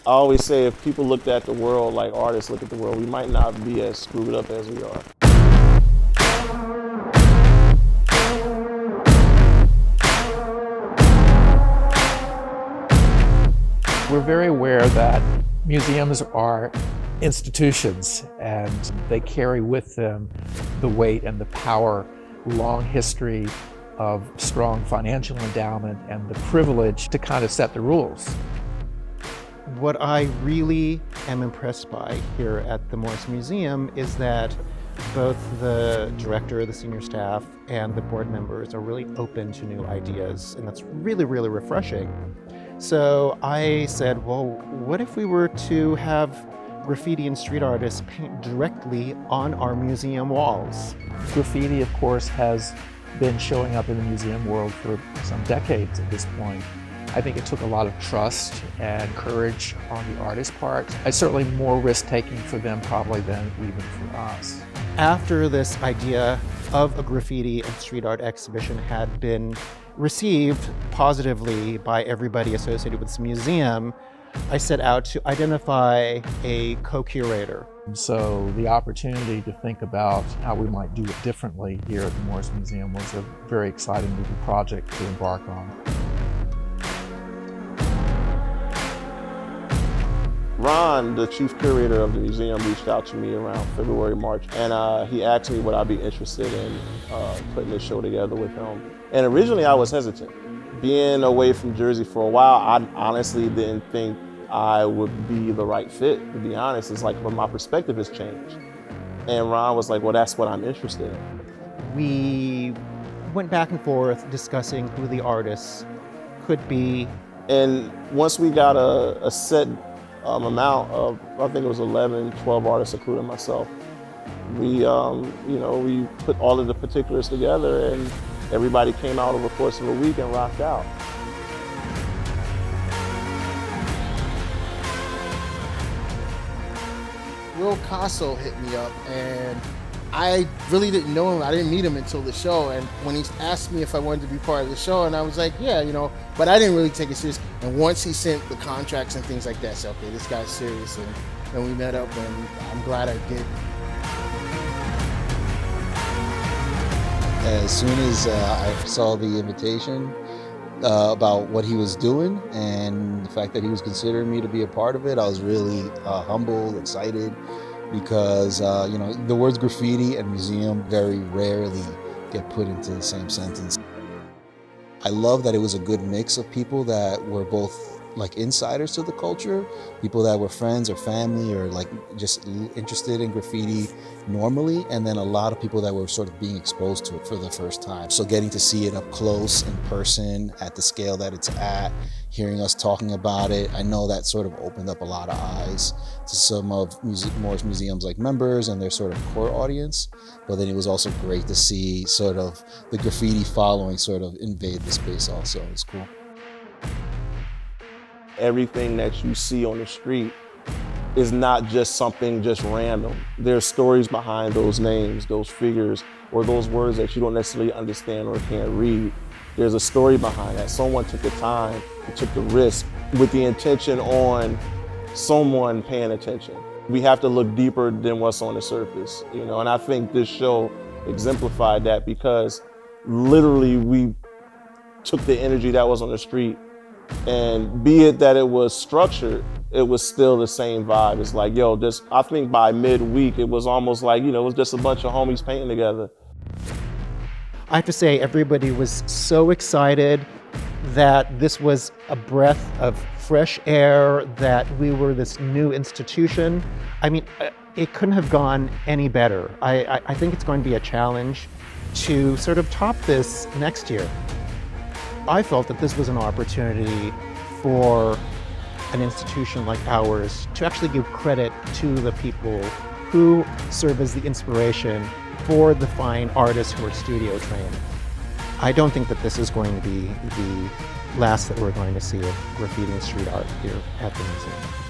I always say if people looked at the world like artists look at the world, we might not be as screwed up as we are. We're very aware that museums are institutions and they carry with them the weight and the power, long history of strong financial endowment and the privilege to kind of set the rules. What I really am impressed by here at the Morristown Museum is that both the director, the senior staff, and the board members are really open to new ideas, and that's really, really refreshing. So I said, well, what if we were to have graffiti and street artists paint directly on our museum walls? Graffiti, of course, has been showing up in the museum world for some decades at this point. I think it took a lot of trust and courage on the artist's part. It's certainly more risk-taking for them probably than even for us. After this idea of a graffiti and street art exhibition had been received positively by everybody associated with this museum, I set out to identify a co-curator. So the opportunity to think about how we might do it differently here at the Morristown Museum was a very exciting new project to embark on. Ron, the chief curator of the museum, reached out to me around February, March, and he asked me would I be interested in putting this show together with him. And originally I was hesitant. Being away from Jersey for a while, I honestly didn't think I would be the right fit, to be honest. It's like, but my perspective has changed. And Ron was like, well, that's what I'm interested in. We went back and forth discussing who the artists could be. And once we got a set amount of, I think it was 11, 12 artists, including myself, we we put all of the particulars together and everybody came out over the course of a week and rocked out. Will Casso hit me up, and I really didn't know him. I didn't meet him until the show, and when he asked me if I wanted to be part of the show, and I was like, yeah, but I didn't really take it serious. And once he sent the contracts and things like that, I said, okay, this guy's serious, and we met up, and I'm glad I did. As soon as I saw the invitation about what he was doing and the fact that he was considering me to be a part of it, I was really humbled, excited, because the words graffiti and museum very rarely get put into the same sentence. I love that it was a good mix of people that were both like insiders to the culture, people that were friends or family or like just interested in graffiti normally, and then a lot of people that were sort of being exposed to it for the first time. So getting to see it up close in person at the scale that it's at, hearing us talking about it, I know that sort of opened up a lot of eyes to some of Morristown Museum's like members and their sort of core audience. But then it was also great to see sort of the graffiti following sort of invade the space also. It was cool. Everything that you see on the street is not just something just random. There's stories behind those names, those figures, or those words that you don't necessarily understand or can't read. There's a story behind that. Someone took the time and took the risk with the intention on someone paying attention. We have to look deeper than what's on the surface, and I think this show exemplified that because literally we took the energy that was on the street, and be it that it was structured, it was still the same vibe. It's like, I think by midweek, it was almost like, it was just a bunch of homies painting together. I have to say, everybody was so excited that this was a breath of fresh air, that we were this new institution. I mean, it couldn't have gone any better. I think it's going to be a challenge to sort of top this next year. I felt that this was an opportunity for an institution like ours to actually give credit to the people who serve as the inspiration for the fine artists who are studio trained. I don't think that this is going to be the last that we're going to see of graffiti and street art here at the museum.